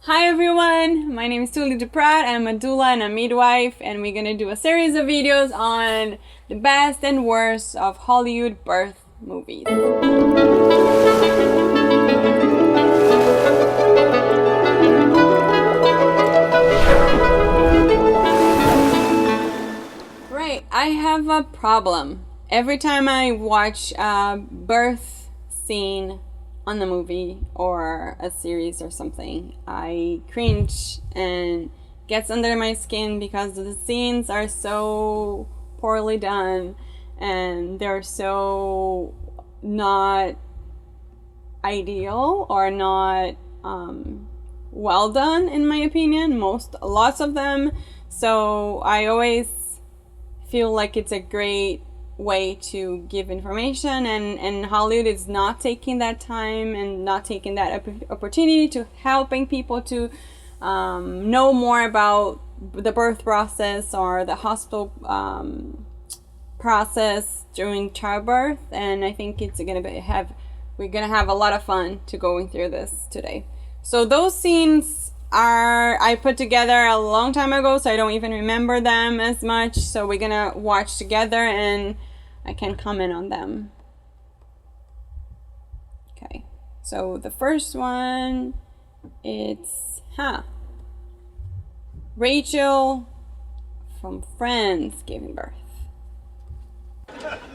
Hi everyone, my name is Tuly Duprat. I'm a doula and a midwife, and we're gonna do a series of videos on the best and worst of Hollywood birth movies. Right, I have a problem. Every time I watch a birth scene on the movie or a series or something, I cringe and gets under my skin because the scenes are so poorly done and they're so not ideal or not well done, in my opinion, lots of them. So I always feel like it's a great way to give information, and Hollywood is not taking that time and not taking that opportunity to helping people to know more about the birth process or the hospital process during childbirth. And I think we're gonna have a lot of fun to going through this today. So those scenes I put together a long time ago, so I don't even remember them as much. So we're gonna watch together and I can comment on them. Okay, so the first one, it's Rachel from Friends giving birth.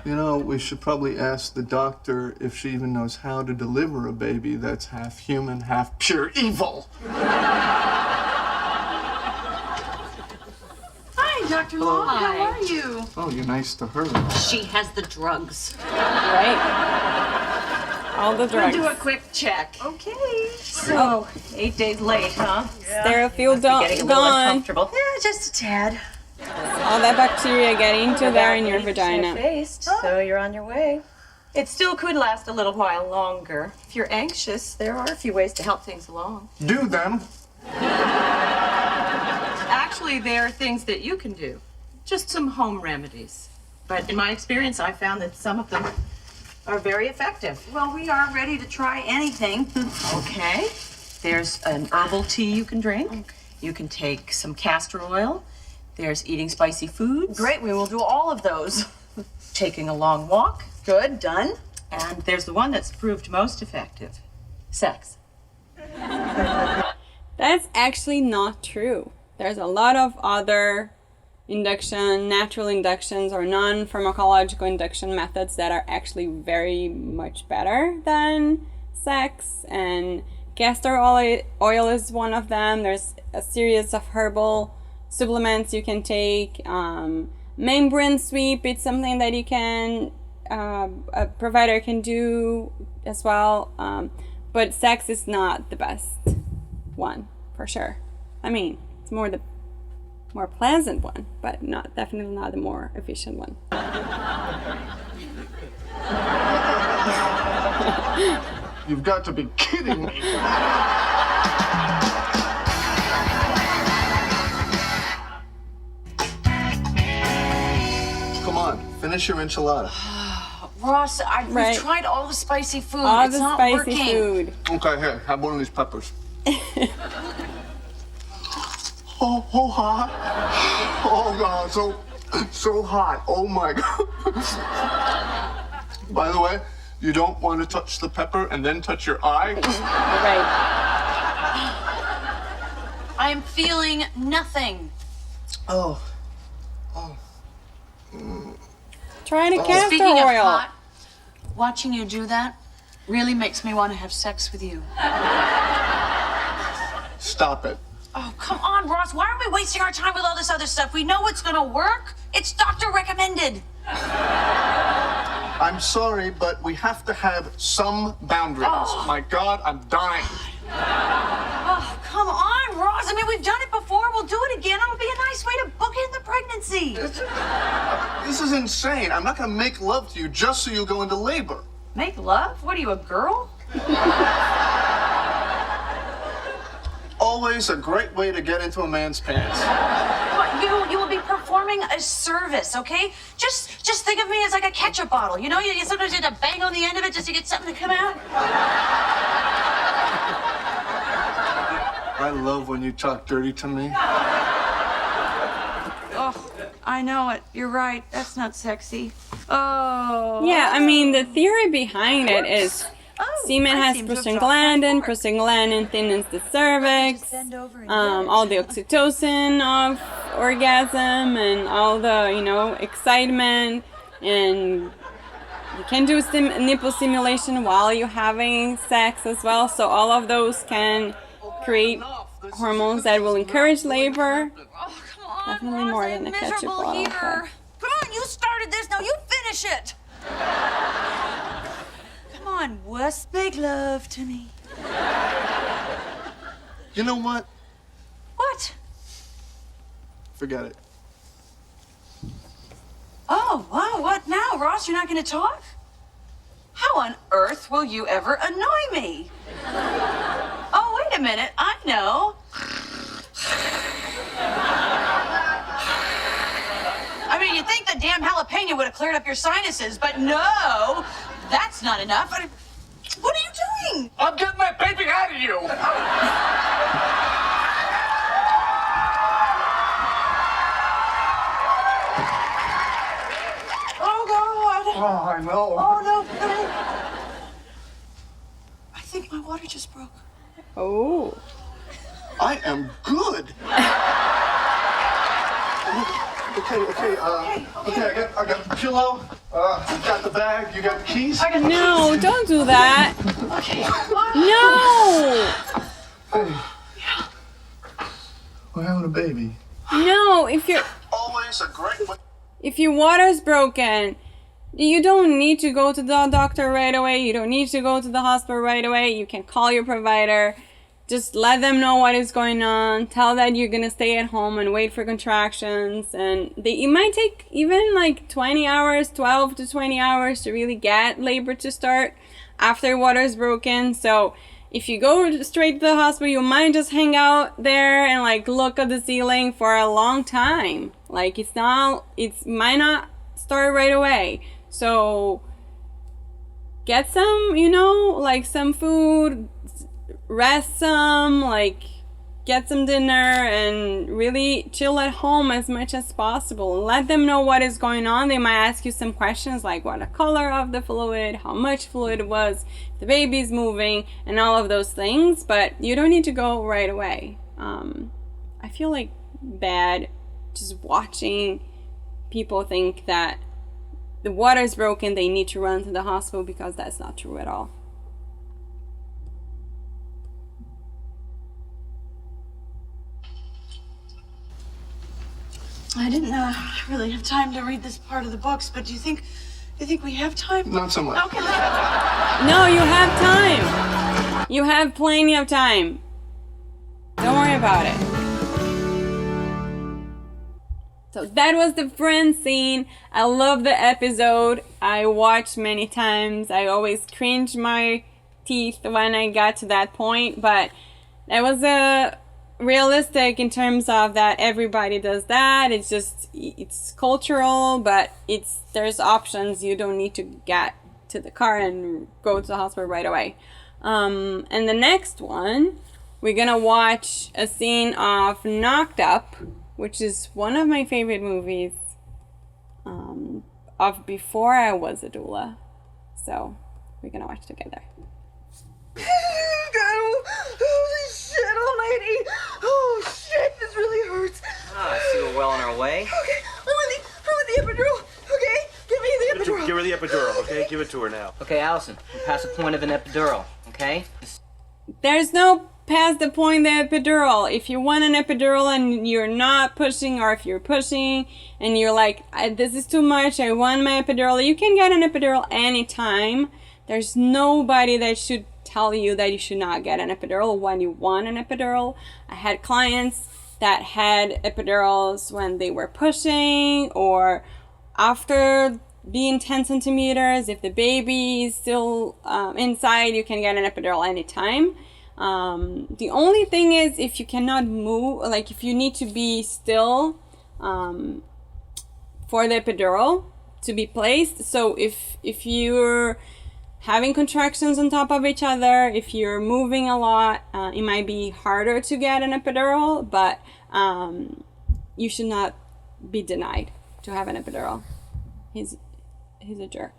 You know, we should probably ask the doctor if she even knows how to deliver a baby that's half human, half pure evil. Hi, Dr. Long. How are you? Oh, you're nice to her. She has the drugs. Right? All the drugs. We'll do a quick check. Okay. So, 8 days late, huh? Sterofield Getting a little gone. uncomfortable. Yeah, just a tad. All that bacteria getting into there in your vagina. Faced, so you're on your way. It still could last a little while longer. If you're anxious, there are a few ways to help things along. Do them. Actually, there are things that you can do. Just some home remedies. But in my experience, I found that some of them are very effective. Well, we are ready to try anything. Okay. There's an herbal tea you can drink. Okay. You can take some castor oil. There's eating spicy foods. Great, we will do all of those. Taking a long walk. Good, done. And there's the one that's proved most effective. Sex. That's actually not true. There's a lot of other natural inductions or non-pharmacological induction methods that are actually very much better than sex, and castor oil is one of them. There's a series of herbal supplements you can take. Membrane sweep, it's something that you can a provider can do as well, but sex is not the best one for sure. I mean, it's the more pleasant one, but definitely not the more efficient one. You've got to be kidding me. Come on, finish your enchilada. Ross, we've tried all the spicy food. All it's the not spicy working. food. Okay, here, have one of these peppers. Oh, hot. Oh, God, so hot. Oh, my God. By the way, you don't want to touch the pepper and then touch your eye. Right. I am feeling nothing. Oh. Try the castor Speaking oil. of hot, watching you do that really makes me want to have sex with you. Stop it. Oh, come on, Ross. Why are we wasting our time with all this other stuff? We know what's going to work. It's doctor recommended. I'm sorry, but we have to have some boundaries. Oh. My God, I'm dying. Oh, come on, Ross. I mean, we've done it before. We'll do it again. It'll be a nice way to bookend the pregnancy. This is insane. I'm not going to make love to you just so you'll go into labor. Make love? What are you, a girl? Always a great way to get into a man's pants. What, you will be performing a service, okay? Just think of me as like a ketchup bottle. You know, you sometimes have to bang on the end of it just to get something to come out. I love when you talk dirty to me. Oh, I know it. You're right. That's not sexy. Oh. Yeah, I mean, the theory behind it is semen has prostaglandin. Prostaglandin thinnens the cervix. All the oxytocin of orgasm and all the, excitement. And you can do nipple stimulation while you're having sex as well. So all of those can create hormones that will encourage labor. Oh, come on. Definitely more than a ketchup bottle. Here. Come on, you started this. Now you finish it. Come on, Wes, make love to me. You know what? What? Forget it. Oh, wow, what now, Ross? You're not going to talk? How on earth will you ever annoy me? Oh, wait a minute. I know. I mean, you'd think the damn jalapeno would have cleared up your sinuses, but no, that's not enough. What are you doing? I'm getting that baby out of you! Oh, God. Oh, I know. Oh, no. I think my water just broke. Oh. I am good. Okay, I got the pillow, I got the bag, you got the keys? No, don't do that. Okay. No. Hey. We're having a baby. No, Always a great if your water's broken, you don't need to go to the doctor right away. You don't need to go to the hospital right away. You can call your provider. Just let them know what is going on. Tell that you're gonna stay at home and wait for contractions. And it might take even like 20 hours, 12 to 20 hours to really get labor to start after water is broken. So if you go straight to the hospital, you might just hang out there and like look at the ceiling for a long time. Like it might not start right away. So get some, like some food, rest some, like get some dinner and really chill at home as much as possible. Let them know what is going on. They might ask you some questions like what the color of the fluid, how much fluid it was, if the baby's moving, and all of those things, but you don't need to go right away. I feel like bad just watching people think that the water is broken, they need to run to the hospital, because that's not true at all. I didn't really have time to read this part of the books, but do you think we have time? Not so much. Okay. No, you have time. You have plenty of time. Don't worry about it. So that was the friend scene. I love the episode. I watched many times. I always cringed my teeth when I got to that point, but that was realistic in terms of that everybody does that. It's cultural, but there's options. You don't need to get to the car and go to the hospital right away. And the next one, we're gonna watch a scene of Knocked Up, which is one of my favorite movies of before I was a doula. So we're gonna watch together. Holy shit, almighty! Oh shit, this really hurts. I see we're well on our way. Okay, I want the epidural. Okay, give me the epidural. Give her the epidural, okay? Give it to her now. Okay, Allison, we're past the point of an epidural, okay? There's no past the point the epidural. If you want an epidural and you're not pushing, or if you're pushing and you're like, this is too much, I want my epidural, you can get an epidural anytime. There's nobody that should tell you that you should not get an epidural when you want an epidural. I had clients that had epidurals when they were pushing or after being 10 centimeters. If the baby is still inside, you can get an epidural anytime. The only thing is if you cannot move, like if you need to be still for the epidural to be placed. So if you're having contractions on top of each other, if you're moving a lot, it might be harder to get an epidural, but you should not be denied to have an epidural. He's a jerk.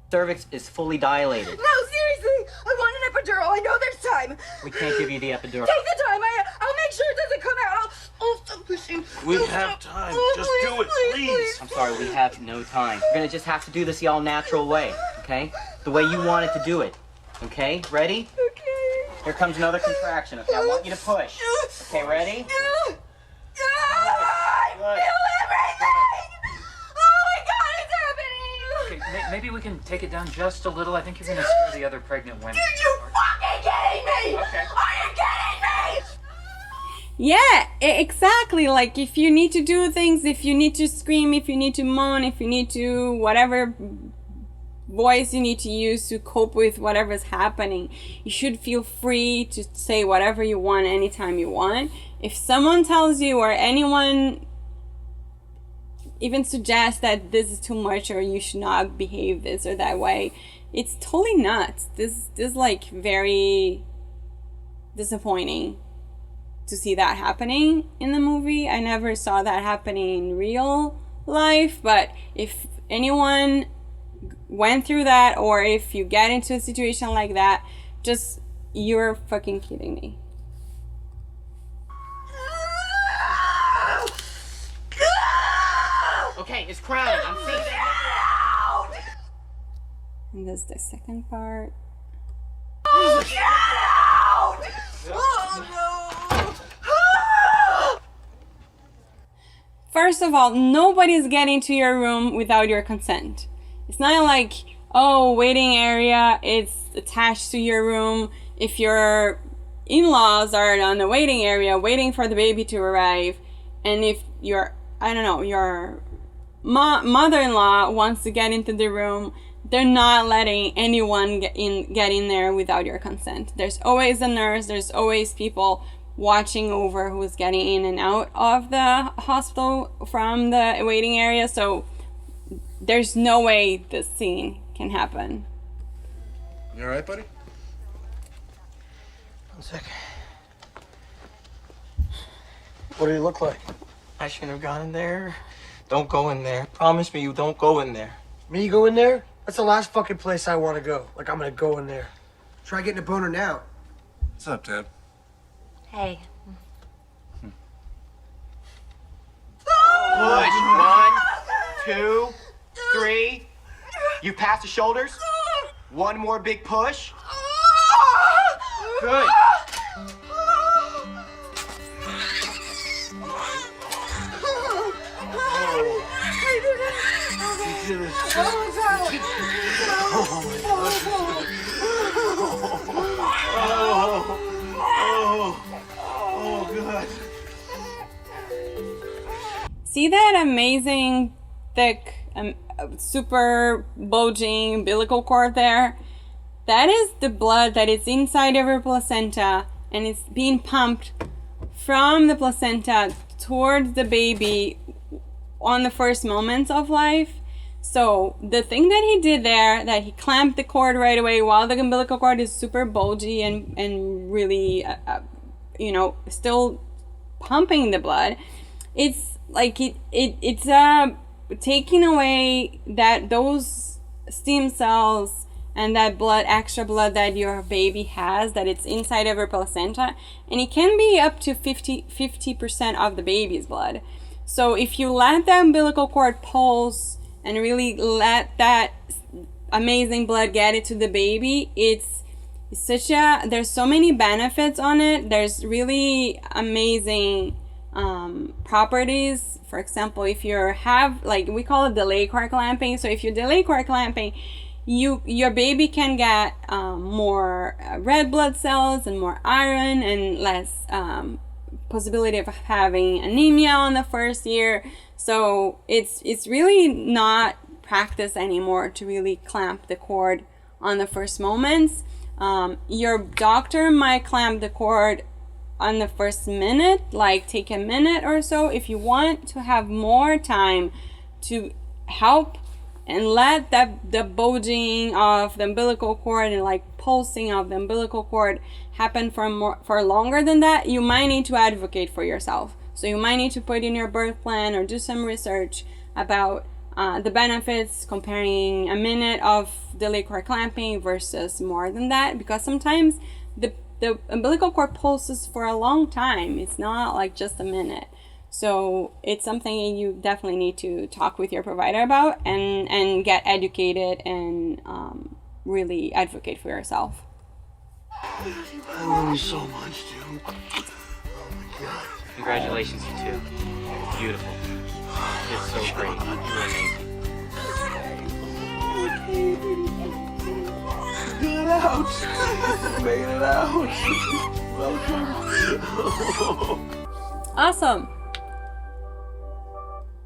Cervix is fully dilated. No, seriously, I want an epidural. I know there's time. We can't give you the epidural. Take the time. I'll make sure it doesn't come out. I'll stop pushing. We I'll have stop. time. Oh, Just do it, please. I'm sorry, we have no time. We're gonna just have to do this the all-natural way, okay? The way you wanted to do it, okay? Ready? Okay. Here comes another contraction, okay? I want you to push. Okay, ready? I feel everything. Oh my God, it's happening. Okay, maybe we can take it down just a little. I think you're gonna scare the other pregnant women. Are you fucking kidding me? Okay. Are you kidding me? Yeah, exactly. Like, if you need to do things, if you need to scream, if you need to moan, if you need to whatever voice you need to use to cope with whatever's happening, you should feel free to say whatever you want anytime you want. If someone tells you, or anyone even suggests that this is too much or you should not behave this or that way, it's totally nuts. This is like very disappointing to see that happening in the movie. I never saw that happening in real life, but if anyone went through that, or if you get into a situation like that, just, you're fucking kidding me. Okay, it's crowded. I'm seeing that. And this is the second part. First of all, nobody's getting to your room without your consent. It's not like, oh, waiting area, it's attached to your room. If your in-laws are on the waiting area waiting for the baby to arrive, and if your, I don't know, your mother-in-law wants to get into the room, they're not letting anyone get in there without your consent. There's always a nurse, there's always people watching over who's getting in and out of the hospital from the waiting area, so there's no way this scene can happen. You all right, buddy? 1 second. What did he look like? I shouldn't have gone in there. Don't go in there. Promise me you don't go in there. Me go in there? That's the last fucking place I want to go. Like, I'm gonna go in there. Try getting a boner now. What's up, Dad? Hey. Push. 1, 2, 3. You past the shoulders. One more big push. Good. Oh, God. See that amazing, thick, super bulging umbilical cord there? That is the blood that is inside of your placenta, and it's being pumped from the placenta towards the baby on the first moments of life. So the thing that he did there, that he clamped the cord right away while the umbilical cord is super bulgy and really, still pumping the blood. It's like it's taking away those stem cells and that blood, extra blood that your baby has, that it's inside of your placenta, and it can be up to 50% of the baby's blood. So if you let the umbilical cord pulse and really let that amazing blood get it to the baby, there's so many benefits on it. There's really amazing properties. For example, if you have, like, we call it delay cord clamping. So if you delay cord clamping, your baby can get more red blood cells and more iron and less possibility of having anemia on the first year. So it's really not practice anymore to really clamp the cord on the first moments. Your doctor might clamp the cord on the first minute, like take a minute or so. If you want to have more time to help and let the bulging of the umbilical cord and like pulsing of the umbilical cord happen for longer than that, you might need to advocate for yourself. So you might need to put in your birth plan or do some research about the benefits, comparing a minute of delayed cord clamping versus more than that, because sometimes the umbilical cord pulses for a long time. It's not like just a minute. So it's something you definitely need to talk with your provider about and get educated and really advocate for yourself. I love you so much, dude. Oh my God. Congratulations, you two. It's beautiful. It's so great. You're amazing. Get out. Made it out. Welcome. Awesome.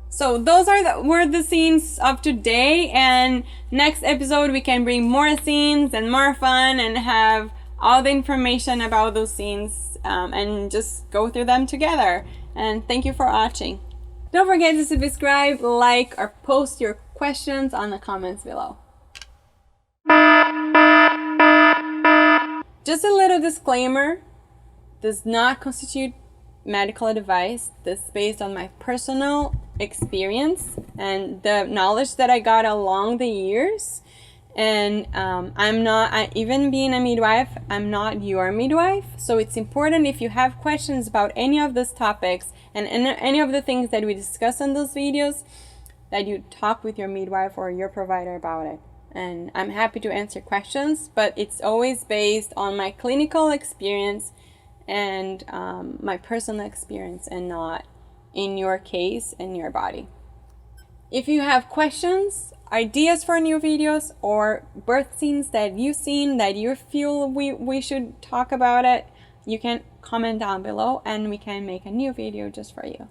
So those were the scenes of today, and next episode we can bring more scenes and more fun and have all the information about those scenes and just go through them together. And thank you for watching. Don't forget to subscribe, like, or post your questions on the comments below. Just a little disclaimer, does not constitute medical advice. This is based on my personal experience and the knowledge that I got along the years. And even being a midwife, I'm not your midwife. So it's important, if you have questions about any of those topics and any of the things that we discuss in those videos, that you talk with your midwife or your provider about it. And I'm happy to answer questions, but it's always based on my clinical experience and my personal experience, and not in your case and your body. If you have questions, ideas for new videos, or birth scenes that you've seen that you feel we should talk about it, you can comment down below and we can make a new video just for you.